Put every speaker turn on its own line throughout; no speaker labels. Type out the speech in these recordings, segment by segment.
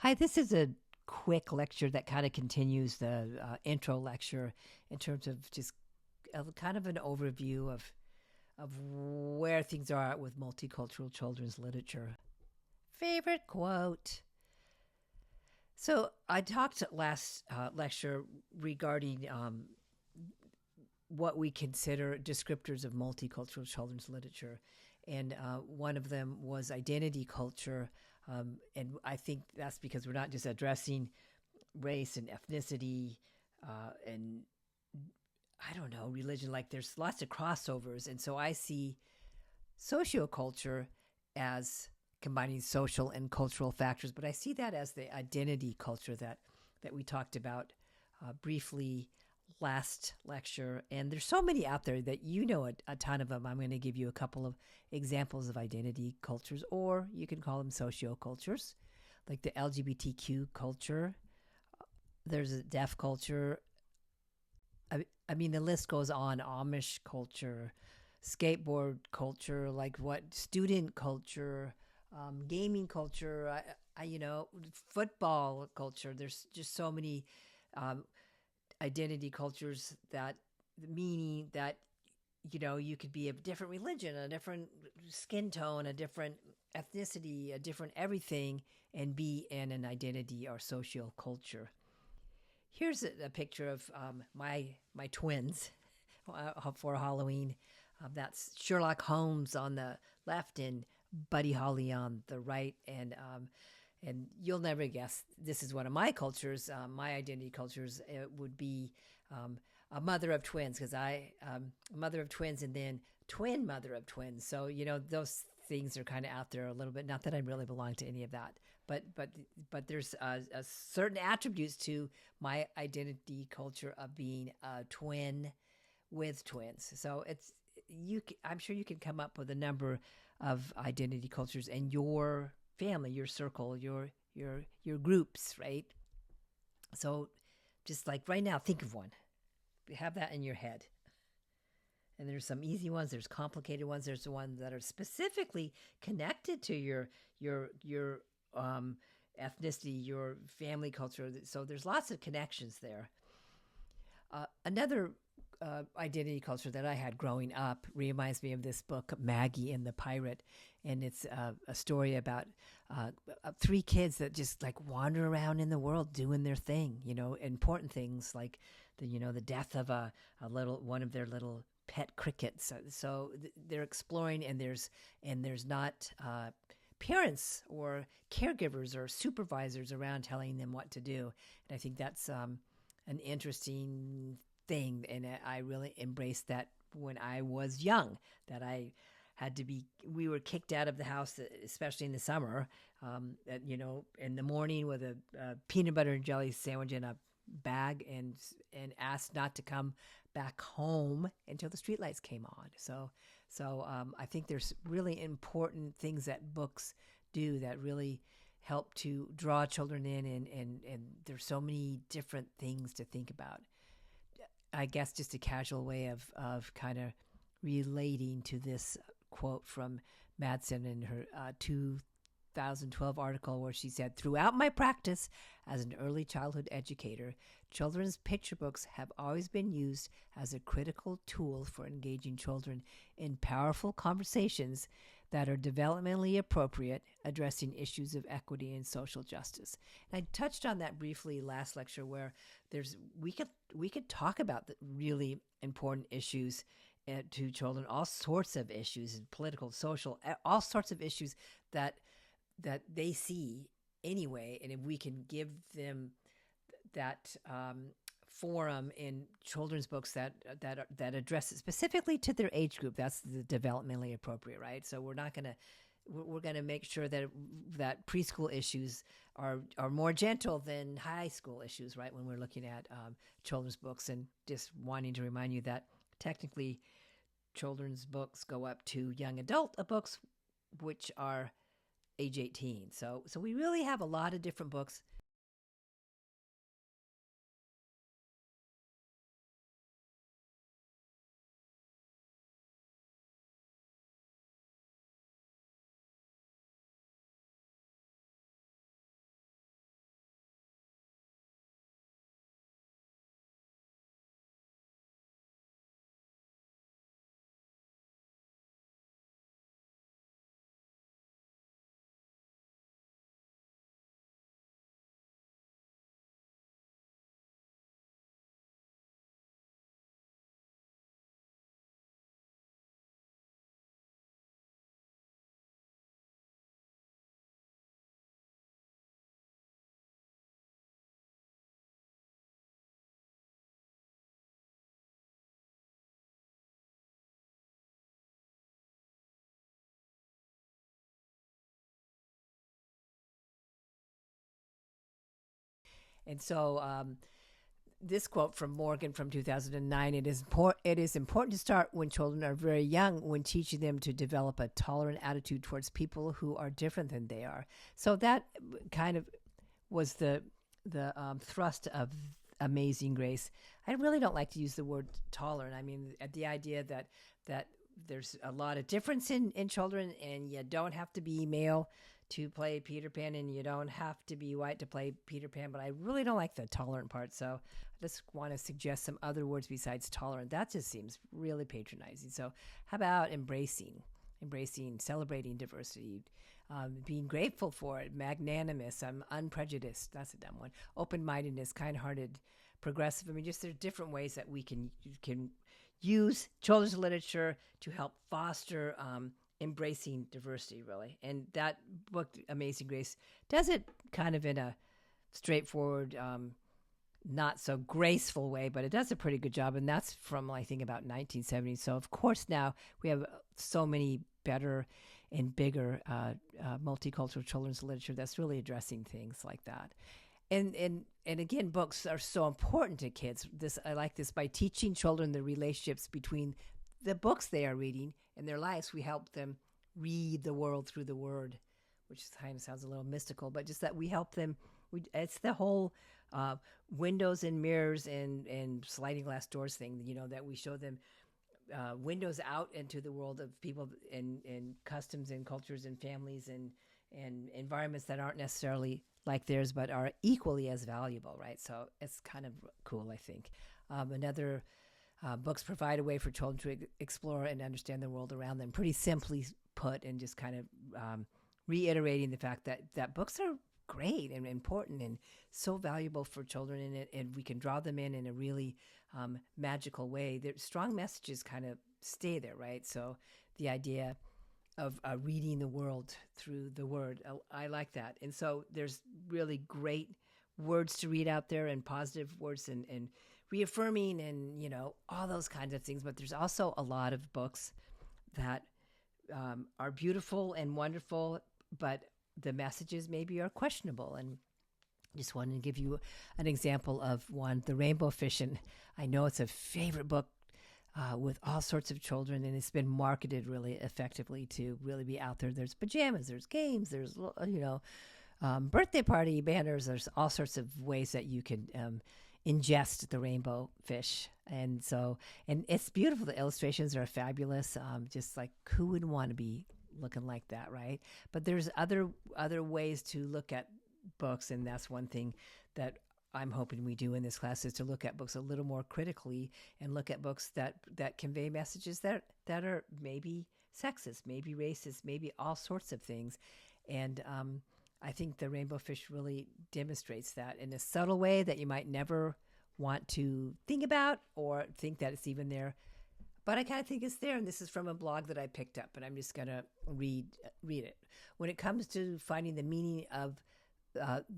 Hi, this is a quick lecture that kind of continues the intro lecture in terms of just kind of an overview of where things are at with multicultural children's literature. Favorite quote. So I talked last lecture regarding what we consider descriptors of multicultural children's literature. And one of them was identity culture. And I think that's because we're not just addressing race and ethnicity and I don't know, religion. Like there's lots of crossovers. And so I see socioculture as combining social and cultural factors, but I see that as the identity culture that we talked about briefly last lecture. And there's so many out there that you know a ton of them. I'm going to give you a couple of examples of identity cultures, or you can call them sociocultures, like the LGBTQ culture. There's a deaf culture. I mean, the list goes on. Amish culture, skateboard culture, like what student culture, gaming culture, football culture. There's just so many um, identity cultures that meaning that you could be a different religion, a different skin tone, a different ethnicity, a different everything, and be in an identity or social culture. Here's a picture of my twins for Halloween. That's Sherlock Holmes on the left and Buddy Holly on the right, and you'll never guess. This is one of my cultures. My identity cultures would be a mother of twins because mother of twins and then twin mother of twins. So those things are kind of out there a little bit. Not that I really belong to any of that, but there's a certain attributes to my identity culture of being a twin with twins. So I'm sure you can come up with a number of identity cultures in your family, your circle, your groups, right? So just like right now, think of one. Have that in your head. And there's some easy ones, there's complicated ones, there's the ones that are specifically connected to your ethnicity, your family culture. So there's lots of connections there. Another identity culture that I had growing up reminds me of this book, Maggie and the Pirate. And it's a story about three kids that just like wander around in the world doing their thing, important things like the death of a little one of their little pet crickets. So they're exploring, and there's not parents or caregivers or supervisors around telling them what to do. And I think that's an interesting thing, and I really embraced that when I was young. That we were kicked out of the house, especially in the summer. In the morning with a peanut butter and jelly sandwich in a bag, and asked not to come back home until the streetlights came on. So I think there's really important things that books do that really help to draw children in, and there's so many different things to think about. I guess just a casual way of kind of relating to this quote from Madsen in her 2012 article, where she said, "Throughout my practice as an early childhood educator, children's picture books have always been used as a critical tool for engaging children in powerful conversations that are developmentally appropriate, addressing issues of equity and social justice." And I touched on that briefly last lecture, where we could talk about the really important issues to children, all sorts of issues, political, social, all sorts of issues that they see anyway. And if we can give them that forum in children's books that address it specifically to their age group, that's the developmentally appropriate, right? So we're going to make sure that preschool issues are more gentle than high school issues, right? When we're looking at children's books, and just wanting to remind you that technically children's books go up to young adult books, which are age 18. So we really have a lot of different books And so this quote from Morgan from 2009, it is important to start when children are very young when teaching them to develop a tolerant attitude towards people who are different than they are. So that kind of was the thrust of Amazing Grace. I really don't like to use the word tolerant. I mean, the idea that there's a lot of difference in children, and you don't have to be male to play Peter Pan, and you don't have to be white to play Peter Pan, but I really don't like the tolerant part. So I just want to suggest some other words besides tolerant. That just seems really patronizing. So how about embracing, celebrating diversity, being grateful for it, magnanimous, unprejudiced. That's a dumb one. Open-mindedness, kind-hearted, progressive. I mean, just there's different ways that we can use children's literature to help foster embracing diversity, really. And that book, Amazing Grace, does it kind of in a straightforward, not so graceful way, but it does a pretty good job. And that's from, I think, about 1970. So, of course, now we have so many better and bigger multicultural children's literature that's really addressing things like that. And again, books are so important to kids. I like this. By teaching children the relationships between the books they are reading and their lives, we help them read the world through the word, which kind of sounds a little mystical, but just that we help them. It's the whole windows and mirrors and sliding glass doors thing, that we show them windows out into the world of people and customs and cultures and families and environments that aren't necessarily like theirs, but are equally as valuable, right? So it's kind of cool, I think. Another books provide a way for children to explore and understand the world around them. Pretty simply put, and just kind of reiterating the fact that books are great and important and so valuable for children, and we can draw them in a really magical way. Their strong messages kind of stay there, right? So the idea of reading the world through the word, I like that. And so there's really great words to read out there, and positive words and reaffirming and all those kinds of things. But there's also a lot of books that are beautiful and wonderful, but the messages maybe are questionable. And just wanted to give you an example of one, The Rainbow Fish. And I know it's a favorite book with all sorts of children, and it's been marketed really effectively to really be out there. There's pajamas, there's games, there's birthday party banners. There's all sorts of ways that you can ingest the rainbow fish. And it's beautiful. The illustrations are fabulous. Just like, who would want to be looking like that, right? But there's other ways to look at books, and that's one thing that I'm hoping we do in this class, is to look at books a little more critically and look at books that convey messages that are maybe sexist, maybe racist, maybe all sorts of things. And I think The Rainbow Fish really demonstrates that in a subtle way that you might never want to think about or think that it's even there. But I kind of think it's there, and this is from a blog that I picked up, and I'm just going to read it. When it comes to finding the meaning of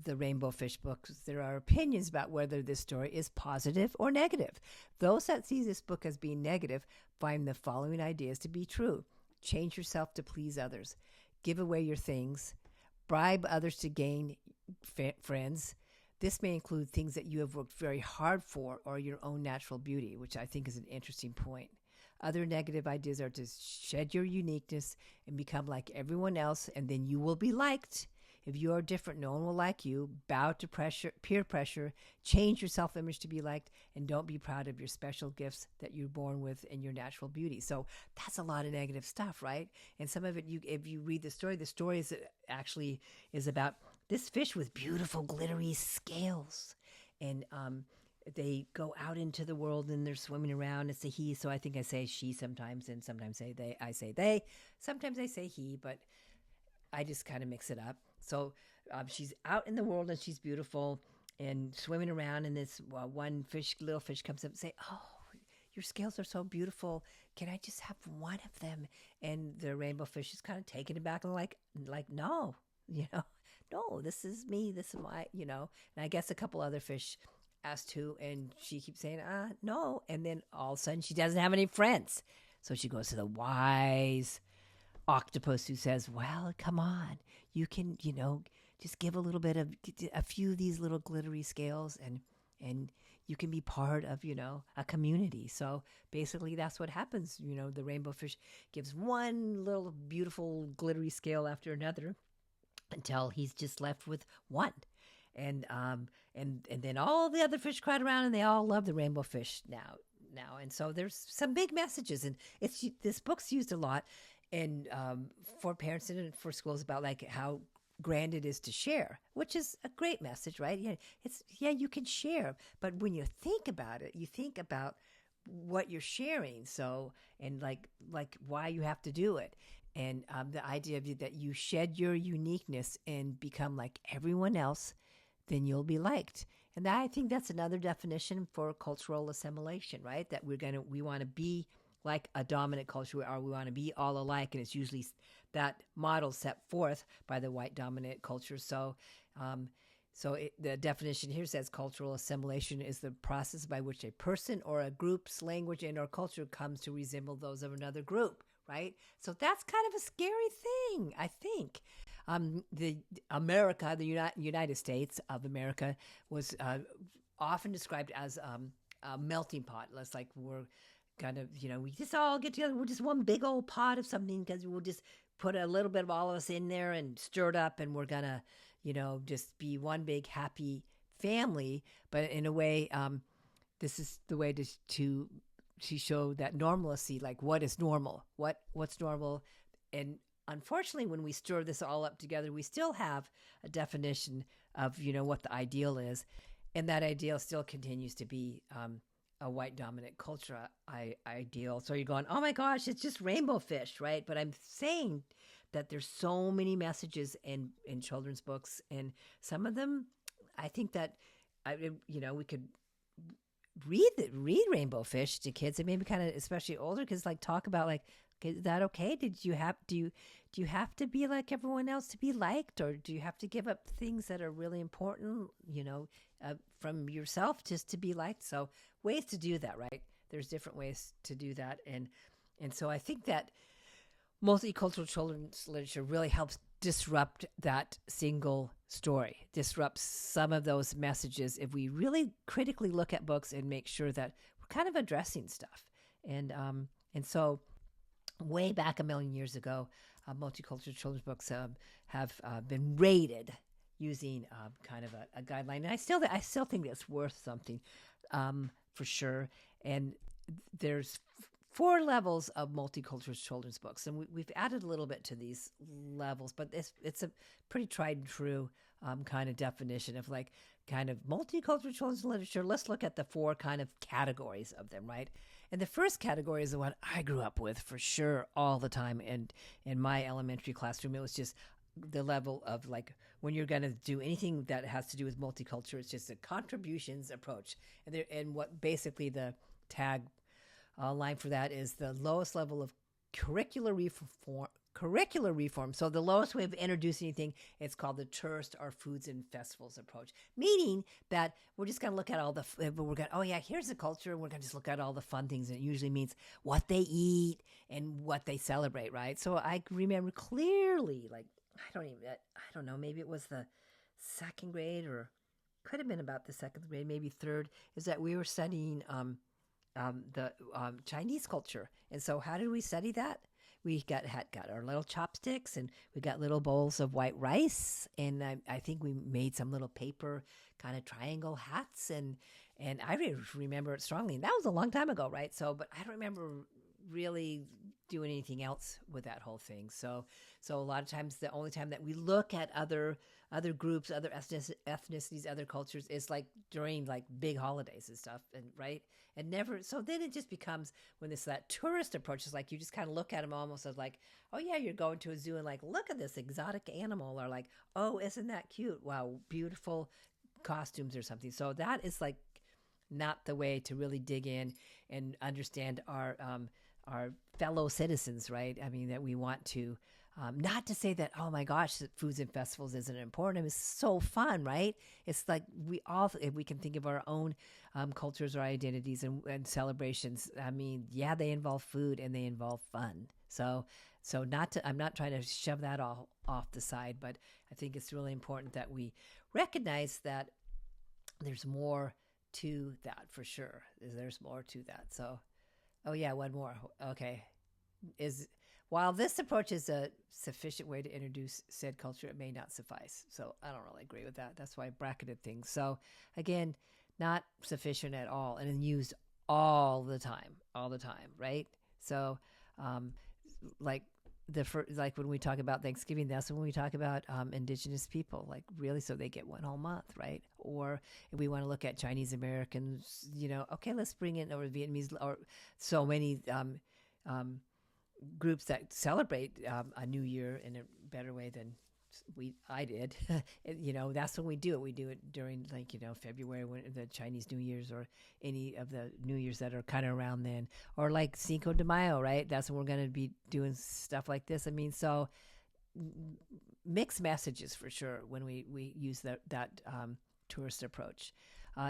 the Rainbow Fish books, there are opinions about whether this story is positive or negative. Those that see this book as being negative find the following ideas to be true. Change yourself to please others. Give away your things. Bribe others to gain friends. This may include things that you have worked very hard for, or your own natural beauty, which I think is an interesting point. Other negative ideas are to shed your uniqueness and become like everyone else, and then you will be liked. If you are different, no one will like you. Bow to peer pressure, change your self-image to be liked, and don't be proud of your special gifts that you're born with and your natural beauty. So that's a lot of negative stuff, right? And some of it, if you read the story is about this fish with beautiful glittery scales. And they go out into the world and they're swimming around. It's a he, so I think I say she sometimes, and sometimes I say they. Sometimes I say he, but I just kind of mix it up. So she's out in the world and she's beautiful and swimming around, and this little fish comes up and say, "Oh, your scales are so beautiful. Can I just have one of them?" And the rainbow fish is kind of taken aback and like no, no, this is me. This is my, And I guess a couple other fish asked too, and she keeps saying, no. And then all of a sudden she doesn't have any friends. So she goes to the wise octopus, who says, "Well, come on, you can, just give a little bit of a few of these little glittery scales, and you can be part of, a community. So basically that's what happens. The rainbow fish gives one little beautiful glittery scale after another until he's just left with one. And then all the other fish crowd around, and they all love the rainbow fish now. And so there's some big messages, and this book's used a lot and for parents and for schools about like how grand it is to share, which is a great message, right? You can share, but when you think about it, you think about what you're sharing. So, and like why you have to do it. And the idea of that you shed your uniqueness and become like everyone else, then you'll be liked. And I think that's another definition for cultural assimilation, right? That we want to be like a dominant culture, or we want to be all alike, and it's usually that model set forth by the white dominant culture. So, the definition here says cultural assimilation is the process by which a person or a group's language and or culture comes to resemble those of another group, right? So that's kind of a scary thing, I think. The United States of America was often described as a melting pot. It's like we're kind of, we just all get together. We're just one big old pot of something because we'll just put a little bit of all of us in there and stir it up, and we're going to, just be one big happy family. But in a way, this is the way to show that normalcy, like what is normal, what's normal. And unfortunately, when we stir this all up together, we still have a definition of, what the ideal is. And that ideal still continues to be a white dominant culture ideal. So you're going, oh my gosh, it's just rainbow fish, right? But I'm saying that there's so many messages in children's books. And some of them, I think that, we could read rainbow fish to kids, and maybe kind of, especially older kids, like talk about like, okay, is that okay? Do you have to be like everyone else to be liked, or do you have to give up things that are really important, from yourself just to be liked? So ways to do that, right? There's different ways to do that, and so I think that multicultural children's literature really helps disrupt that single story, disrupts some of those messages if we really critically look at books and make sure that we're kind of addressing stuff. And so way back a million years ago, multicultural children's books have been rated using kind of a guideline. And I still think that's worth something for sure. And there's 4 levels of multicultural children's books, and we've added a little bit to these levels, but it's a pretty tried and true kind of definition of like kind of multicultural children's literature. Let's look at the 4 kind of categories of them, right? And the first category is the one I grew up with for sure all the time. And in my elementary classroom, it was just the level of like when you're going to do anything that has to do with multicultural, it's just a contributions approach. And what basically the tag line for that is the lowest level of curricular reform. So the lowest way of introducing anything, it's called the tourist or foods and festivals approach, meaning that we're just going to look at here's the culture, and we're going to just look at all the fun things. And it usually means what they eat and what they celebrate, right? So I remember clearly, like, I don't know, maybe it was the 2nd grade, or could have been about the 2nd grade, maybe 3rd, is that we were studying the Chinese culture. And so how did we study that? We got our little chopsticks, and we got little bowls of white rice, and I think we made some little paper kind of triangle hats, and I remember it strongly. And that was a long time ago, right? So, but I don't remember really doing anything else with that whole thing. So a lot of times the only time that we look at other groups, other ethnicities, other cultures is like during like big holidays and stuff, and right? And never, so then it just becomes when that tourist approach is like, you just kind of look at them almost as like, oh yeah, you're going to a zoo and like, look at this exotic animal, or like, oh, isn't that cute? Wow, beautiful costumes or something. So that is like not the way to really dig in and understand our fellow citizens, right? I mean, that we want to, not to say that, oh my gosh, foods and festivals isn't important. I mean, it's so fun, right? It's like if we can think of our own cultures or identities and celebrations, I mean, yeah, they involve food and they involve fun. So So I'm not trying to shove that all off the side, but I think it's really important that we recognize that there's more to that for sure. There's more to that. So, oh yeah, one more. Okay, is while this approach is a sufficient way to introduce said culture, it may not suffice. So I don't really agree with that. That's why I bracketed things. So again, not sufficient at all, and used all the time, right? So, like like when we talk about Thanksgiving, that's when we talk about indigenous people, like really, so they get one whole month, right? Or if we want to look at Chinese Americans, okay, let's bring in, or Vietnamese, or so many groups that celebrate a new year in a better way than I did. That's when we do it. We do it during February, when the Chinese New Year's, or any of the New Year's that are kind of around then, or like Cinco de Mayo, right? That's when we're going to be doing stuff like this. I mean, so mixed messages for sure when we use that tourist approach.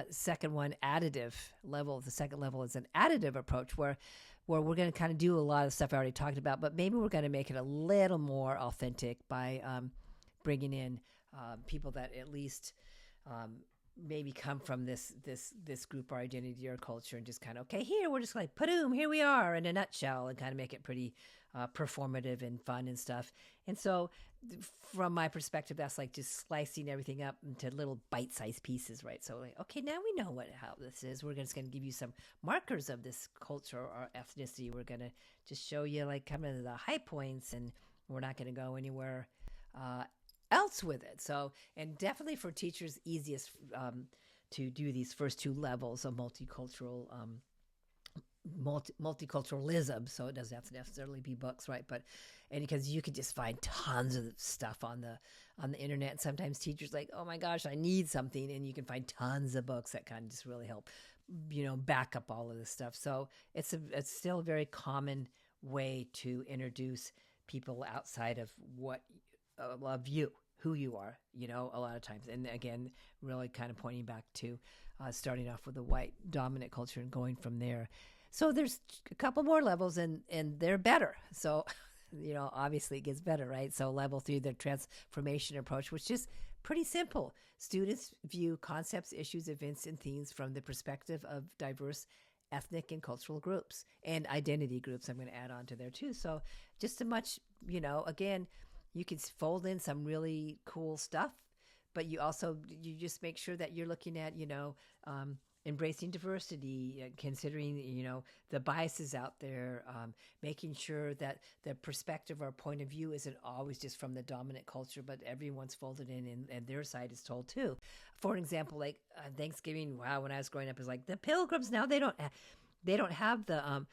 Second one, additive level. The second level is an additive approach where we're going to kind of do a lot of stuff I already talked about, but maybe we're going to make it a little more authentic by bringing in people that at least maybe come from this group or identity or culture, and just kind of, okay, here we're just like, padoom, here we are in a nutshell, and kind of make it pretty performative and fun and stuff. And so from my perspective, that's like just slicing everything up into little bite-sized pieces, right? So like, okay, now we know how this is. We're just going to give you some markers of this culture or ethnicity. We're going to just show you like kind of the high points, and we're not going to go anywhere else with it. So, and definitely for teachers, easiest to do these first two levels of multicultural multiculturalism. So it doesn't have to necessarily be books, right? But and because you could just find tons of stuff on the internet. And sometimes teachers like, oh my gosh, I need something, and you can find tons of books that kind of just really help, back up all of this stuff. So it's still a very common way to introduce people outside of what of you, who you are, a lot of times. And again, really kind of pointing back to starting off with a white dominant culture and going from there. So there's a couple more levels, and they're better. So, obviously it gets better, right? So level 3, the transformation approach, which is pretty simple. Students view concepts, issues, events, and themes from the perspective of diverse ethnic and cultural groups and identity groups. I'm going to add on to there too. So just a much, again, you can fold in some really cool stuff, but you just make sure that you're looking at, embracing diversity, considering, the biases out there, making sure that the perspective or point of view isn't always just from the dominant culture, but everyone's folded in, and their side is told too. For an example, like Thanksgiving, wow, when I was growing up, it was like the Pilgrims, now they don't have the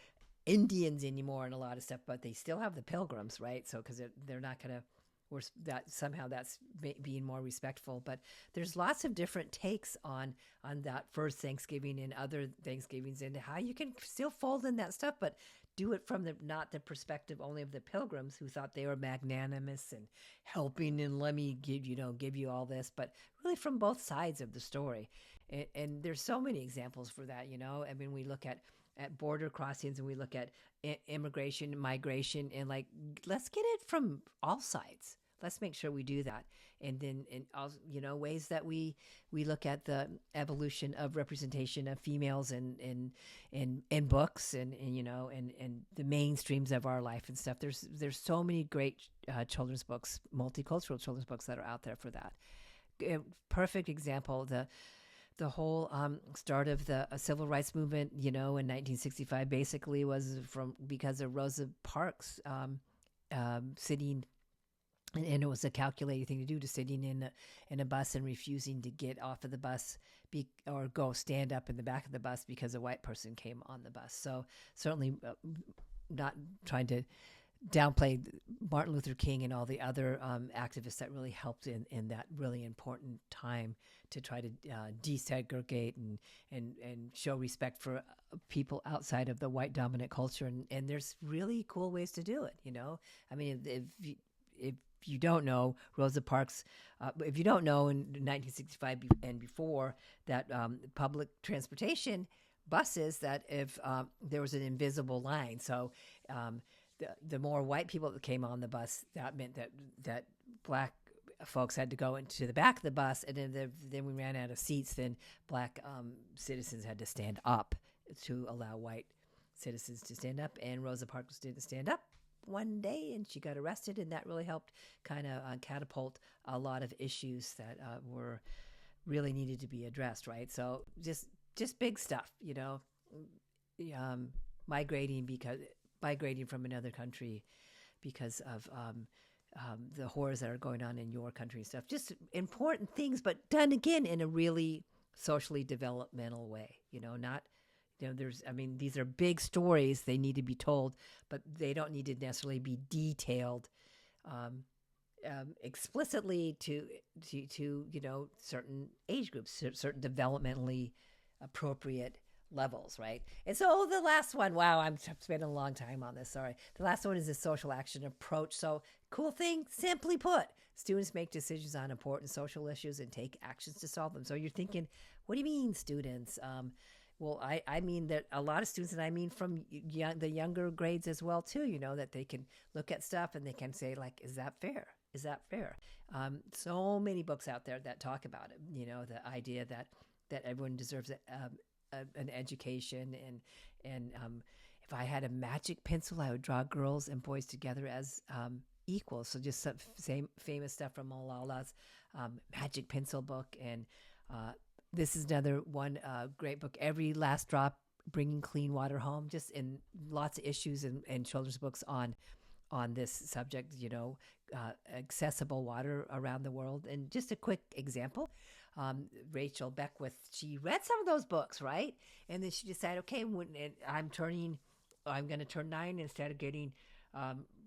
Indians anymore and a lot of stuff, but they still have the Pilgrims, right? So because they're not going to, that somehow that's being more respectful. But there's lots of different takes on that first Thanksgiving and other Thanksgivings, and how you can still fold in that stuff, but do it from not the perspective only of the Pilgrims, who thought they were magnanimous and helping, and let me give you all this, but really from both sides of the story. And there's so many examples for that. I mean, we look at border crossings, and we look at immigration, migration, and like, let's get it from all sides. Let's make sure we do that. And then, ways that we look at the evolution of representation of females in books, and the mainstreams of our life and stuff. There's so many great children's books, multicultural children's books that are out there for that. Perfect example, the whole start of the civil rights movement, in 1965, basically was because of Rosa Parks sitting, and it was a calculated thing to do, to sitting in a bus and refusing to get off of the bus or go stand up in the back of the bus because a white person came on the bus. So certainly not trying to downplay Martin Luther King and all the other activists that really helped in that really important time to try to desegregate and show respect for people outside of the white dominant culture. And there's really cool ways to do it. I mean, if you don't know, Rosa Parks, if you don't know, in 1965 and before, that public transportation buses, that if there was an invisible line, so the more white people that came on the bus, that meant that black folks had to go into the back of the bus, and then we ran out of seats. Then black citizens had to stand up to allow white citizens to stand up, and Rosa Parks didn't stand up one day, and she got arrested, and that really helped kind of catapult a lot of issues that were really needed to be addressed, right? So just big stuff, migrating from another country because of the horrors that are going on in your country and stuff. Just important things, but done again in a really socially developmental way. Not. These are big stories. They need to be told, but they don't need to necessarily be detailed explicitly to certain age groups, certain developmentally appropriate levels, right? And so the last one, wow, I'm spending a long time on this, sorry. The last one is the social action approach. So cool thing, simply put, students make decisions on important social issues and take actions to solve them. So you're thinking, what do you mean, students? Well, I mean that a lot of students, and I mean from the younger grades as well, too, that they can look at stuff and they can say, like, is that fair? Is that fair? So many books out there that talk about it, the idea that everyone deserves an education. And if I had a magic pencil, I would draw girls and boys together as equals. So just some same famous stuff from Malala's magic pencil book. And this is another one great book, Every Last Drop, Bringing Clean Water Home, just in lots of issues and children's books on this subject, accessible water around the world. And just a quick example, Rachel Beckwith, she read some of those books, right? And then she decided, okay, I'm going to turn 9. Instead of getting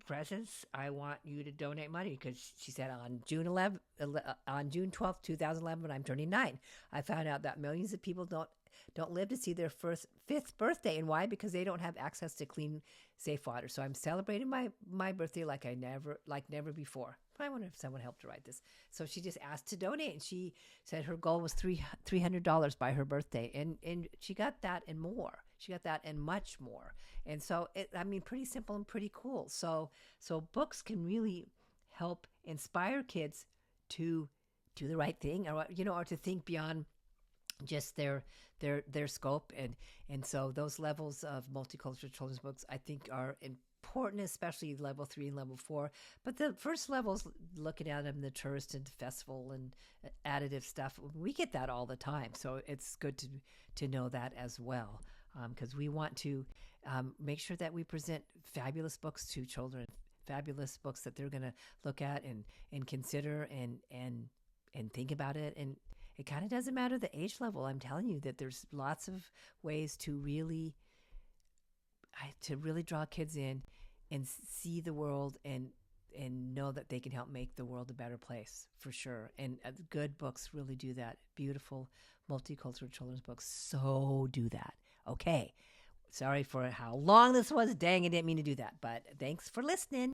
presents, I want you to donate money, because she said on June 12th, 2011, when I'm turning 9, I found out that millions of people don't live to see their 5th birthday. And why? Because they don't have access to clean, safe water. So I'm celebrating my birthday like never before. I wonder if someone helped her write this. So she just asked to donate, and she said her goal was $300 by her birthday, and she got that and more. She got that and much more. And so pretty simple and pretty cool. So books can really help inspire kids to do the right thing, or to think beyond just their scope. And so those levels of multicultural children's books, I think, are important, especially level 3 and level 4. But the first levels, looking at them, the tourist and festival and additive stuff, we get that all the time. So it's good to know that as well, because we want to make sure that we present fabulous books to children, fabulous books that they're going to look at and consider and think about it. And it kind of doesn't matter the age level. I'm telling you that there's lots of ways to really draw kids in and see the world and know that they can help make the world a better place, for sure. And good books really do that. Beautiful multicultural children's books so do that. Okay. Sorry for how long this was. Dang, I didn't mean to do that. But thanks for listening.